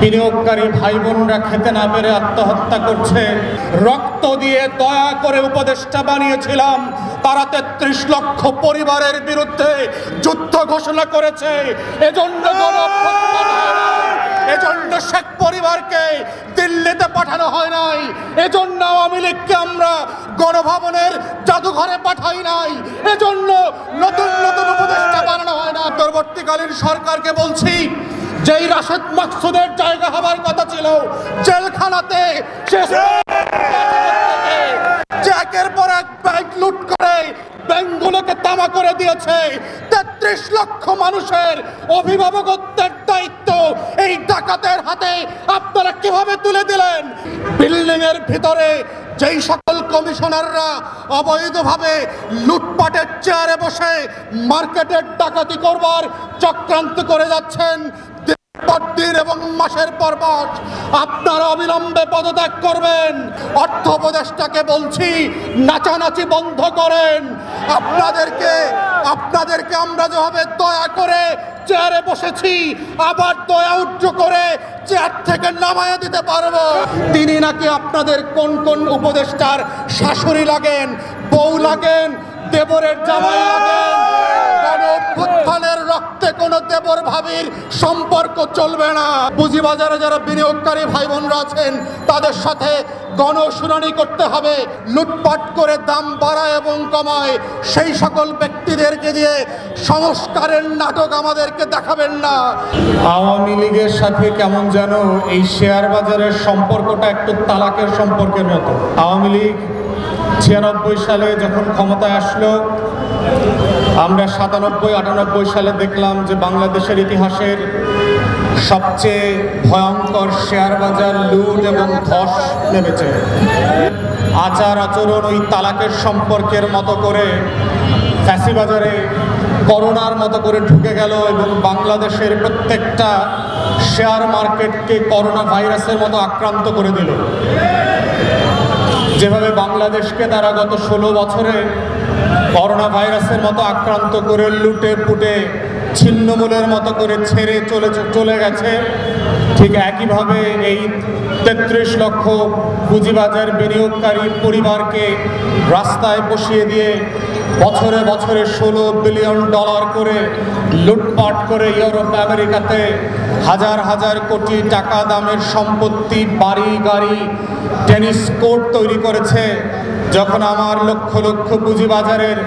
বিনিয়োগকারী ভাই বোনরা খেতে না পেরে আত্মহত্যা করছে। রক্ত দিয়ে দয়া করে উপদেষ্টা বানিয়েছিলাম, তারা ৩৩ লক্ষ পরিবারের বিরুদ্ধে যুদ্ধ ঘোষণা করেছে। এজন্য এজন্য শেখ পরিবারকে দিল্লিতে পাঠানো হয় নাই, এজন্য আওয়ামী লীগকে আমরা গণভবনের জাদুঘরে পাঠাই নাই, এজন্য নতুন নতুন উপদেষ্টা বানানো হয় না। অন্তর্বর্তীকালীন সরকারকে বলছি, যেই রাশেদ মাকসুদের জায়গা হবার কথা ছিল জেলখানাতে, একের পর এক ব্যাংক লুট করে ব্যাংকগুলোকে তামা করে দিয়েছে। ৩৩ লক্ষ মানুষের অভিভাবকত্বের দায়িত্ব এই ডাকাতের হাতে আপনারা কিভাবে তুলে দিলেন? বিল্ডিং এর ভিতরে যেই সকল কমিশনাররা অবৈধভাবে লুটপাটের চেয়ারে বসে মার্কেটের ডাকাতি করবার চক্রান্ত করে যাচ্ছেন, দিন এবং মাসের পর মাস আপনারা অবিলম্বে পদত্যাগ করবেন। অর্থ উপদেষ্টাকে বলছি, নাচানাচি বন্ধ করেন। আপনাদেরকে আমরা যেভাবে দয়া করে চেয়ারে বসেছি, আবার দয়া উচ্চ করে চেয়ার থেকে নামায় দিতে পারবো। তিনি নাকি আপনাদের কোন কোন উপদেষ্টার শাশুড়ি লাগেন, বউ লাগেন, দেবরের জামাই লাগেন। গণঅভ্যুত্থানের রক্তে কোনো দেবর ভাবির সম্পর্ক চলবে না। পুঁজিবাজারে যারা বিনিয়োগকারী ভাই বোনরা আছেন, তাদের সাথে গণশুনানি করতে হবে। লুটপাট করে দাম বাড়ায় এবং কমায় সেই সকল ব্যক্তিদেরকে দিয়ে সংস্কারের নাটক আমাদেরকে দেখাবেন না। আওয়ামী লীগের সাথে কেমন যেন এই শেয়ার বাজারের সম্পর্কটা একটু তালাকের সম্পর্কের মতো। আওয়ামী লীগ ৯৬ সালে যখন ক্ষমতায় আসলো, আমরা ৯৭-৯৮ সালে দেখলাম যে বাংলাদেশের ইতিহাসের সবচেয়ে ভয়ঙ্কর শেয়ার বাজার লুট এবং ধস নেমেছে। আচার আচরণ ওই তালাকের সম্পর্কের মতো করে ফ্যাসিবাজারে করোনার মতো করে ঢুকে গেল এবং বাংলাদেশের প্রত্যেকটা শেয়ার মার্কেটকে করোনা ভাইরাসের মতো আক্রান্ত করে দিল। যেভাবে বাংলাদেশকে তারা গত ১৬ বছরে করোনা ভাইরাসের মতো আক্রান্ত করে লুটে পুটে ছিন্নমূলের মতো করে ছেড়ে চলে গেছে, ঠিক একইভাবে এই ৩৩ লক্ষ পুঁজিবাজার বিনিয়োগকারী পরিবারকে রাস্তায় বসিয়ে দিয়ে বছরে বছরে $16 বিলিয়ন করে লুটপাট করে ইউরোপ আমেরিকাতে হাজার হাজার কোটি টাকা দামের সম্পত্তি, বাড়ি গাড়ি, টেনিস কোর্ট তৈরি করেছে। যখন আমার লক্ষ লক্ষ পুঁজিবাজারের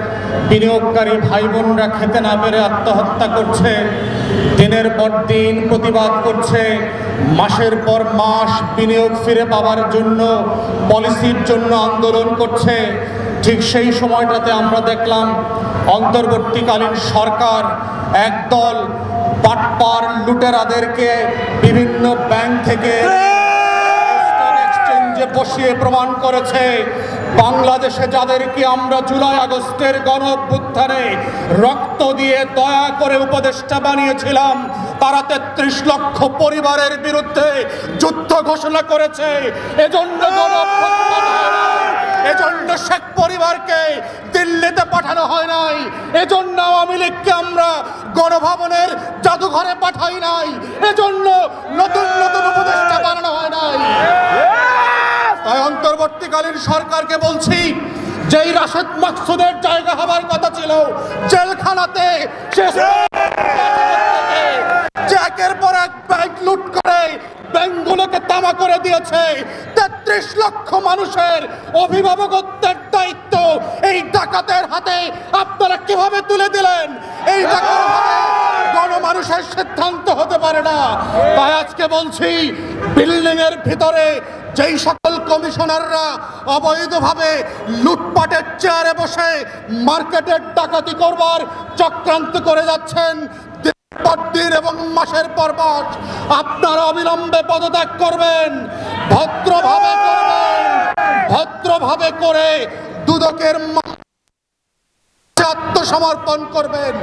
বিনিয়োগকারী ভাই বোনরা খেতে না পেরে আত্মহত্যা করছে, দিনের পর দিন প্রতিবাদ করছে, মাসের পর মাস বিনিয়োগ ফিরে পাওয়ার জন্য, পলিসির জন্য আন্দোলন করছে, ঠিক সেই সময়টাতে আমরা দেখলাম অন্তর্বর্তীকালীন সরকার একদল বাটপার লুটেরাদেরকে বিভিন্ন ব্যাংক থেকে বসিয়ে প্রমাণ করেছে বাংলাদেশে যাদেরকে আমরা জুলাই আগস্টের গণঅভ্যুত্থানে রক্ত দিয়ে দয়া করে উপদেষ্টা বানিয়েছিলাম, তারা ৩৩ লক্ষ পরিবারের বিরুদ্ধে যুদ্ধ ঘোষণা করেছে। এজন্য শেখ পরিবারকে দিল্লিতে পাঠানো হয় নাই, এজন্য আওয়ামী লীগকে আমরা গণভবনের জাদুঘরে পাঠাই নাই, এজন্য নতুন নতুন উপদেষ্টা বানানো হয় নাই। তাই অন্তর্বর্তীকালীন সরকারকে বলছি, যেই রাশেদ মাকসুদের জায়গা হবার কথা ছিল জেলখানাতে, একের পর এক ব্যাংক লুট করে ব্যাংকগুলোকে তামা করে দিয়েছে। ৩৩ লক্ষ মানুষের অভিভাবকত্বের দায়িত্ব এই ডাকাতের হাতে আপনারা কিভাবে তুলে দিলেন? এই ডাকাত গণমানুষের সিদ্ধান্ত হতে পারে না। তাই আজকে বলছি, বিল্ডিং এর ভিতরে যেই সকল কমিশনাররা অবৈধভাবে লুটপাটের চেয়ারে বসে মার্কেটের ডাকাতি করবার চক্রান্ত করে যাচ্ছেন, দিন এবং মাসের পর মাস আপনারা অবিলম্বে পদত্যাগ করবেন। ভদ্রভাবে করে দুদকের আত্মসমর্পণ করবেন।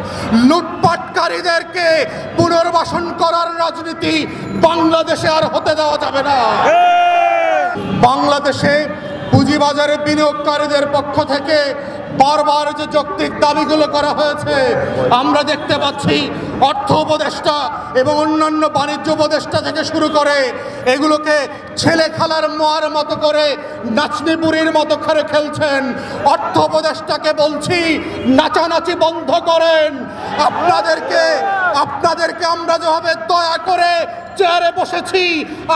লুটপাটকারীদেরকে পুনর্বাসন করার রাজনীতি বাংলাদেশে আর হতে দেওয়া যাবে না। বাংলাদেশে পুঁজিবাজারে বিনিয়োগকারীদের পক্ষ থেকে বারবার যে যৌক্তিক দাবিগুলো করা হয়েছে, আমরা দেখতে পাচ্ছি অর্থ উপদেষ্টা এবং অন্যান্য বাণিজ্য উপদেষ্টা থেকে শুরু করে এগুলোকে ছেলে খেলার মোয়ার মতো করে নাচনিপুরির মতো করে খেলছেন। অর্থ উপদেষ্টাকে বলছি, নাচানাচি বন্ধ করেন। আপনাদেরকে আমরা যেভাবে দয়া করে চেয়ারে বসেছি,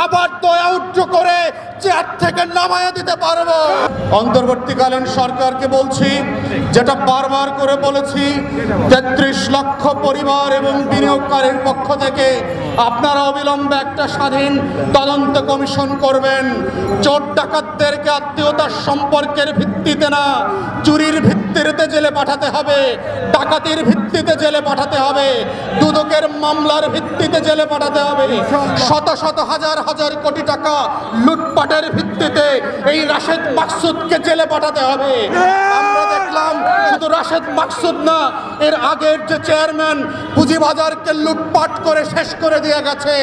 আবার দয়া উচ্চ করে চেয়ার থেকে নামায় দিতে পারবো। অন্তর্বর্তীকালীন সরকারকে বলছি, যেটা বারবার করে বলেছি, ৩৩ লক্ষ পরিবার এবং বিনিয়োগকারীর পক্ষ থেকে আপনারা অবিলম্বে একটা স্বাধীন তদন্ত কমিশন করবেন। চোর ডাকাতদেরকে আত্মীয়তার সম্পর্কের ভিত্তিতে না, চুরির ভিত্তিতে জেলে পাঠাতে হবে, ডাকাতির ভিত্তিতে জেলে পাঠাতে হবে, দুদকের মামলার ভিত্তিতে জেলে পাঠাতে হবে। শত শত হাজার হাজার কোটি টাকা লুটপাটের ভিত্তিতে এই রাশেদ মাকসুদকে জেলে পাঠাতে হবে। আমরা দেখলাম শুধু রাশেদ মাকসুদ না, এর আগের যে চেয়ারম্যান পুঁজিবাজারকে লুটপাট করে শেষ করে দিয়ে গেছে,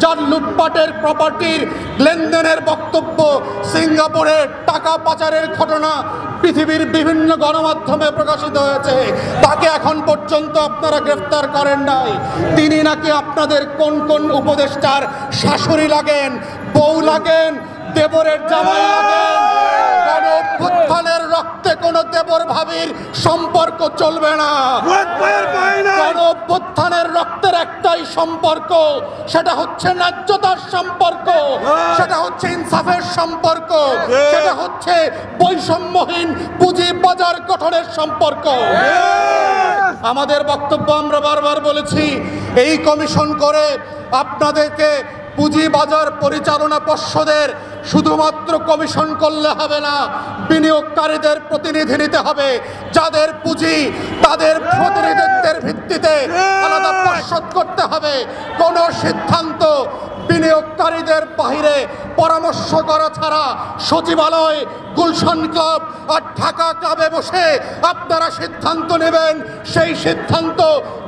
যার লুটপাটের প্রপার্টির লেনদেনের বক্তব্য, সিঙ্গাপুরের টাকা পাচারের ঘটনা পৃথিবীর বিভিন্ন গণমাধ্যমে প্রকাশিত হয়েছে, তাকে এখন পর্যন্ত আপনারা গ্রেফতার করেন নাই। তিনি নাকি আপনাদের কোন কোন উপদেষ্টার শাশুড়ি লাগেন, বউ লাগেন, দেবরের জামাই লাগেন। গণ অভ্যুত্থানের রক্তে কোন দেবর ভাবির সম্পর্ক চলবে না। গণ অভ্যুত্থানের রক্তের একটাই সম্পর্ক, সেটা হচ্ছে ন্যায্যতার সম্পর্ক, সেটা হচ্ছে ইনসাফের সম্পর্ক, সেটা হচ্ছে বৈষম্যহীন পুঁজি বাজার গঠনের সম্পর্ক। আমাদের বক্তব্য আমরা বারবার বলেছি, এই কমিশন করে আপনাদেরকে পুঁজিবাজার পরিচালনা পর্ষদের শুধুমাত্র কমিশন করলে হবে না, বিনিয়োগকারীদের প্রতিনিধি নিতে হবে। যাদের পুঁজি তাদের প্রতিনিধিত্বের ভিত্তিতে আলাদা পর্ষদ করতে হবে। কোনো সিদ্ধান্ত বিনিয়োগকারীদের বাহিরে পরামর্শ করা ছাড়া সচিবালয়, গুলশান ক্লাব আর ঢাকা ক্লাবে বসে আপনারা সিদ্ধান্ত নেবেন, সেই সিদ্ধান্ত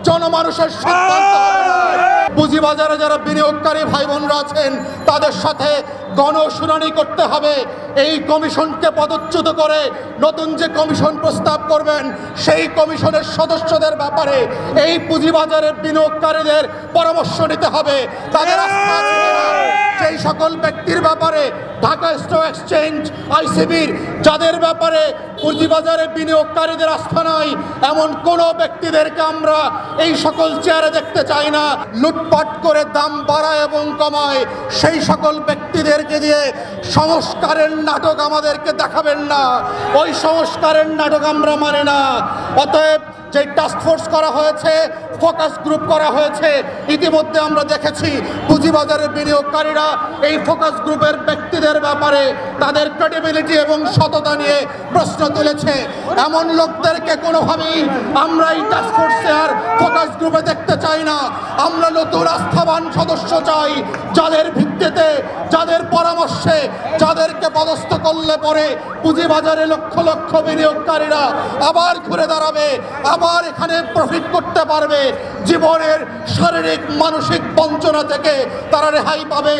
জনমানুষের সিদ্ধান্ত হবে না। পুঁজিবাজারে যারা বিনিয়োগকারী ভাই বোনরা আছেন, তাদের সাথে গণশুনানি করতে হবে। এই কমিশনকে পদচ্যুত করে নতুন যে কমিশন প্রস্তাব করবেন, সেই কমিশনের সদস্যদের ব্যাপারে এই পুঁজিবাজারের বিনিয়োগকারীদের পরামর্শ নিতে হবে। তাদের আস্থা আছে কিনা, সেই সকল ব্যক্তির ব্যাপারে ঢাকা স্টক এক্সচেঞ্জ, আইসিবির যাদের ব্যাপারে পুঁজিবাজারে বিনিয়োগকারীদের আস্থা নাই, এমন কোনো ব্যক্তিদেরকে আমরা এই সকল চেয়ারে দেখতে চাই না। লুটপাট করে দাম বাড়ায় এবং কমায় সেই সকল ব্যক্তিদেরকে দিয়ে সংস্কারের নাটক আমাদেরকে দেখাবেন না। ওই সংস্কারের নাটক আমরা মানি না। অতএব যে টাস্কফোর্স করা হয়েছে, ফোকাস গ্রুপ করা হয়েছে, ইতিমধ্যে আমরা দেখেছি পুঁজিবাজারের বিনিয়োগকারীরা এই ফোকাস গ্রুপের ব্যক্তিদের ব্যাপারে তাদের ক্রেডিবিলিটি এবং সততা নিয়ে প্রশ্ন তুলেছে। এমন লোকদেরকে কোনোভাবেই আমরা এই টাস্কফোর্সে আর ফোকাস গ্রুপে দেখতে চাই না। আমরা নতুন আস্থাবান সদস্য চাই, যাদের ভিত্তিতে, যাদের পরামর্শে, যাদেরকে পদস্থ করলে পরে পুঁজিবাজারে লক্ষ লক্ষ বিনিয়োগকারীরা আবার ঘুরে দাঁড়াবে, আবার এখানে প্রফিট করতে পারবে। জীবনের শারীরিক মানসিক বঞ্চনা থেকে তারা রেহাই পাবে।